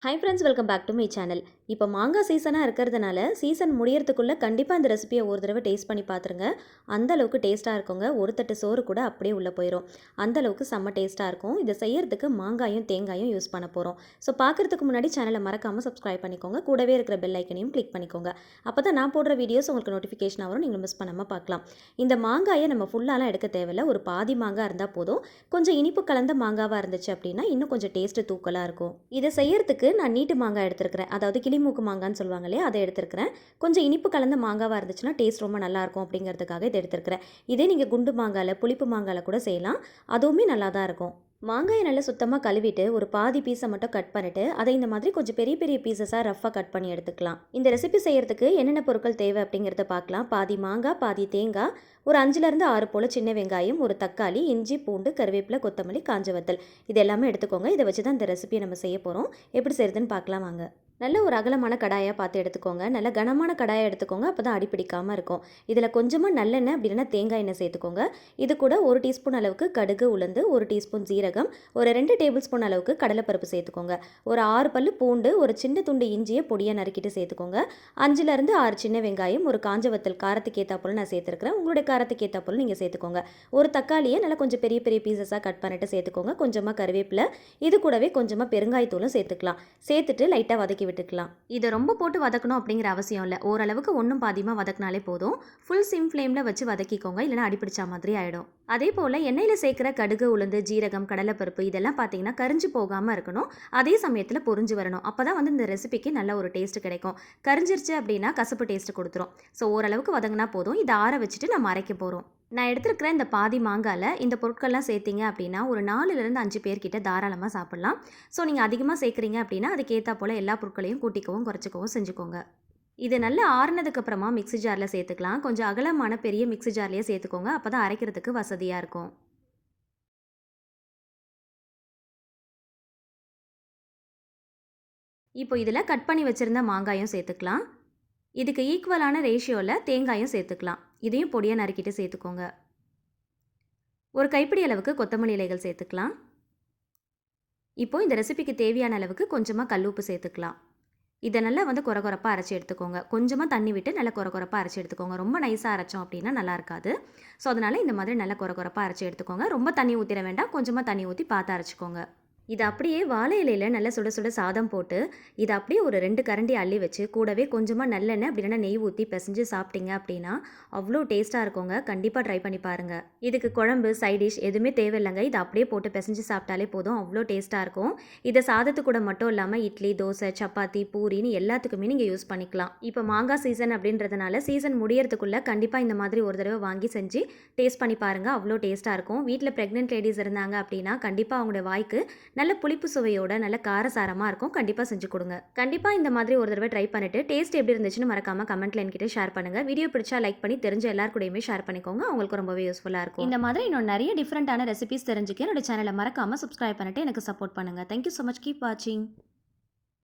High friends, welcome back to my channel. இப்போ மாங்காய் சீசனாக இருக்கிறதுனால சீசன் முடியறதுக்குள்ளே கண்டிப்பாக இந்த ரெசிபியை ஒரு தடவை டேஸ்ட் பண்ணி பார்த்துருங்க. அந்த அளவுக்கு டேஸ்ட்டாக இருக்குங்க. ஒரு தட்டு சோறு கூட அப்படியே உள்ளே போயிடும். அந்த அளவுக்கு செம்ம டேஸ்ட்டாக இருக்கும். இதை செய்யறதுக்கு மாங்காயும் தேங்காயும் யூஸ் பண்ண போகிறோம். ஸோ பார்க்குறதுக்கு முன்னாடி சேனலை மறக்காமல் சப்ஸ்கிரைப் பண்ணிக்கோங்க. கூடவே இருக்கிற பெல் ஐக்கனையும் கிளிக் பண்ணிக்கோங்க. அப்போ தான் நான் போடுற வீடியோஸ் உங்களுக்கு நோட்டிஃபிகேஷன் வரும். நீங்கள் மிஸ் பண்ணாமல் பார்க்கலாம். இந்த மாங்காயை நம்ம ஃபுல்லாலாம் எடுக்க தேவையில்லை. ஒரு பாதி மாங்காய் இருந்தால் போதும். கொஞ்சம் இனிப்பு கலந்த மாங்காவாக இருந்துச்சு அப்படின்னா இன்னும் கொஞ்சம் டேஸ்ட்டு தூக்கலாக இருக்கும். இதை செய்யறதுக்கு நான் நீட்டு மாங்காய் எடுத்துருக்கிறேன். அதாவது கிளிமூக்கு மாங்கான்னு சொல்லுவாங்க இல்லையா, அதை எடுத்துருக்கிறேன். கொஞ்சம் இனிப்பு கலந்த மாங்காவாக இருந்துச்சுன்னா டேஸ்ட் ரொம்ப நல்லாயிருக்கும் அப்படிங்கிறதுக்காக இதை எடுத்துருக்கிறேன். இதே நீங்கள் குண்டு மாங்காயில் புளிப்பு மாங்காயில் கூட செய்யலாம். அதுவுமே நல்லா தான் இருக்கும். மாங்காயை நல்லா சுத்தமாக கழுவிட்டு ஒரு பாதி பீஸை மட்டும் கட் பண்ணிவிட்டு அதை இந்த மாதிரி கொஞ்சம் பெரிய பெரிய பீசஸாக ரஃபாக கட் பண்ணி எடுத்துக்கலாம். இந்த ரெசிபி செய்கிறதுக்கு என்னென்ன பொருட்கள் தேவை அப்படிங்கிறத பார்க்கலாம். பாதி மாங்காய், பாதி தேங்காய், ஒரு 5லேருந்து 6 போல் சின்ன வெங்காயம், ஒரு தக்காளி, இஞ்சி, பூண்டு, கருவேப்பிலை, கொத்தமல்லி, காஞ்ச வத்தல், இது எல்லாமே எடுத்துக்கோங்க. இதை வச்சு தான் இந்த ரெசிபியை நம்ம செய்ய போகிறோம். எப்படி செய்கிறதுன்னு பார்க்கலாம் வாங்க. நல்ல ஒரு அகலமான கடாயாக பார்த்து எடுத்துக்கோங்க. நல்ல கனமான கடாயை எடுத்துக்கோங்க. அப்போ தான் அடிப்பிடிக்காமல் இருக்கும். இதில் கொஞ்சமாக நல்லெண்ணெய் அப்படி இல்லைன்னா தேங்காய் எண்ணெய் சேர்த்துக்கோங்க. இது கூட 1 டீஸ்பூன் அளவுக்கு கடுகு உளுந்து, 1 டீஸ்பூன் ஜீரகம், ஒரு 2 டேபிள் ஸ்பூன் அளவுக்கு கடலைப்பருப்பு சேர்த்துக்கோங்க. ஒரு 6 பல்லு பூண்டு, ஒரு சின்ன துண்டு இஞ்சியை பொடியாக நறுக்கிட்டு சேர்த்துக்கோங்க. 5லேருந்து 6 சின்ன வெங்காயம், ஒரு காஞ்ச வத்தல் காரத்துக்கு ஏற்றா போல் நான் சேர்த்துருக்கிறேன். உங்களுடைய காரத்துக்கு ஏற்றா போல் நீங்கள் சேர்த்துக்கோங்க. ஒரு தக்காளியை நல்லா கொஞ்சம் பெரிய பெரிய பீசஸாக கட் பண்ணிட்டு சேர்த்துக்கோங்க. கொஞ்சமாக கருவேப்பிலை, இது கூடவே கொஞ்சமாக பெருங்காயத்தூளும் சேர்த்துக்கலாம். சேர்த்துட்டு லைட்டாக வதக்கி விட்டுக்கலாம். இதை ரொம்ப போட்டு வதக்கணும் அப்படிங்கிற அவசியம் இல்லை. ஓரளவுக்கு ஒன்றும் பாதியமாக வதக்கினாலே போதும். ஃபுல் சிம் ஃப்ளேமில் வச்சு வதக்கிக்கோங்க, இல்லைனா அடிப்பிடிச்சா மாதிரி ஆகிடும். அதே போல் எண்ணெயில் சேர்க்குற கடுகு உளுந்து ஜீரகம் கடலைப்பருப்பு இதெல்லாம் பார்த்தீங்கன்னா கரிஞ்சு போகாமல் இருக்கணும். அதே சமயத்தில் பொரிஞ்சு வரணும். அப்போ தான் வந்து இந்த ரெசிபிக்கு நல்ல ஒரு டேஸ்ட் கிடைக்கும். கரிஞ்சிருச்சு அப்படின்னா கசப்பு டேஸ்ட் கொடுத்துரும். ஸோ ஓரளவுக்கு வதங்கினா போதும். இதை ஆற வச்சுட்டு நம்ம அரைக்க போகிறோம். நான் எடுத்துருக்கிற இந்த பாதி மாங்காயில் இந்த பொருட்கள்லாம் சேர்த்திங்க அப்படின்னா ஒரு 4லேருந்து 5 பேர்கிட்ட தாராளமாக சாப்பிட்லாம். ஸோ நீங்கள் அதிகமாக சேர்க்குறீங்க அப்படின்னா அதுக்கேற்றா போல் எல்லா பொருட்களையும் கூட்டிக்கவும் குறைச்சிக்கவும் செஞ்சுக்கோங்க. இது நல்லா ஆறுனதுக்கப்புறமா மிக்ஸி ஜாரில் சேர்த்துக்கலாம். கொஞ்சம் அகலமான பெரிய மிக்ஸி ஜார்லேயே சேர்த்துக்கோங்க. அப்போ தான் அரைக்கிறதுக்கு வசதியாக இருக்கும். இப்போ இதில் கட் பண்ணி வச்சுருந்த மாங்காயும் சேர்த்துக்கலாம். இதுக்கு ஈக்குவலான ரேஷியோவில் தேங்காயும் சேர்த்துக்கலாம். இதையும் பொடியாக நறுக்கிட்டு சேர்த்துக்கோங்க. ஒரு கைப்பிடி அளவுக்கு கொத்தமல்லி இலைகள் சேர்த்துக்கலாம். இப்போது இந்த ரெசிபிக்கு தேவையான அளவுக்கு கொஞ்சமாக கல்லுப்பு சேர்த்துக்கலாம். இதை நல்லா வந்து கொரகொரப்பாக அரைச்சி எடுத்துக்கோங்க. கொஞ்சமாக தண்ணி விட்டு நல்லா கொரகொரப்பாக அரைச்சி எடுத்துக்கோங்க. ரொம்ப நைஸாக அரைச்சோம் அப்படின்னா நல்லா இருக்காது. ஸோ அதனால் இந்த மாதிரி நல்லா கொரகொரப்பாக அரைச்சி எடுத்துக்கோங்க. ரொம்ப தண்ணி ஊற்றிட வேண்டாம். கொஞ்சமாக தண்ணி ஊற்றி பார்த்து அரைச்சிக்கோங்க. இது அப்படியே வாழை இலையில் நல்லா சுட சுட சாதம் போட்டு இதை அப்படியே ஒரு 2 கரண்டி அள்ளி வச்சு கூடவே கொஞ்சமாக நல்லெண்ணெய் அப்படி இல்லைன்னா நெய் ஊற்றி பிசைஞ்சு சாப்பிட்டீங்க அப்படின்னா அவ்வளோ டேஸ்ட்டாக இருக்குங்க. கண்டிப்பாக ட்ரை பண்ணி பாருங்கள். இதுக்கு குழம்பு சைடிஷ் எதுவுமே தேவையில்லைங்க. இதை அப்படியே போட்டு பிசைஞ்சு சாப்பிட்டாலே போதும். அவ்வளோ டேஸ்ட்டாக இருக்கும். இதை சாதத்து கூட மட்டும் இல்லாமல் இட்லி, தோசை, சப்பாத்தி, பூரின்னு எல்லாத்துக்குமே நீங்கள் யூஸ் பண்ணிக்கலாம். இப்போ மாங்காய் சீசன் அப்படின்றதுனால சீசன் முடியறதுக்குள்ளே கண்டிப்பாக இந்த மாதிரி ஒரு தடவை வாங்கி செஞ்சு டேஸ்ட் பண்ணி பாருங்கள். அவ்வளோ டேஸ்ட்டாக இருக்கும். வீட்டில் ப்ரெக்னென்ட் லேடிஸ் இருந்தாங்க அப்படின்னா கண்டிப்பாக அவங்களோட வாய்க்கு நல்ல புளிப்பு சுவையோட நல்ல காரசாரமாக இருக்கும். கண்டிப்பாக செஞ்சு கொடுங்க. கண்டிப்பாக இந்த மாதிரி ஒரு தடவை ட்ரை பண்ணிட்டு டேஸ்ட் எப்படி இருந்துச்சுன்னு மறக்காம கமெண்ட்ல என்கிட்ட ஷேர் பண்ணுங்க. வீடியோ பிடிச்சா லைக் பண்ணி தெரிஞ்ச எல்லார் கூடயுமே ஷேர் பண்ணிக்கோங்க. அவங்களுக்கு ரொம்பவே யூஸ்ஃபுல்லாக இருக்கும். இந்த மாதிரி இன்னும் நிறைய டிஃப்ரெண்டான ரெசிபிஸ் தெரிஞ்சுக்க என்னோட சேனலை மறக்காம சப்ஸ்கிரைப் பண்ணிட்டு எனக்கு சப்போர்ட் பண்ணுங்க. Thank you so much. கீப் வாட்சிங்.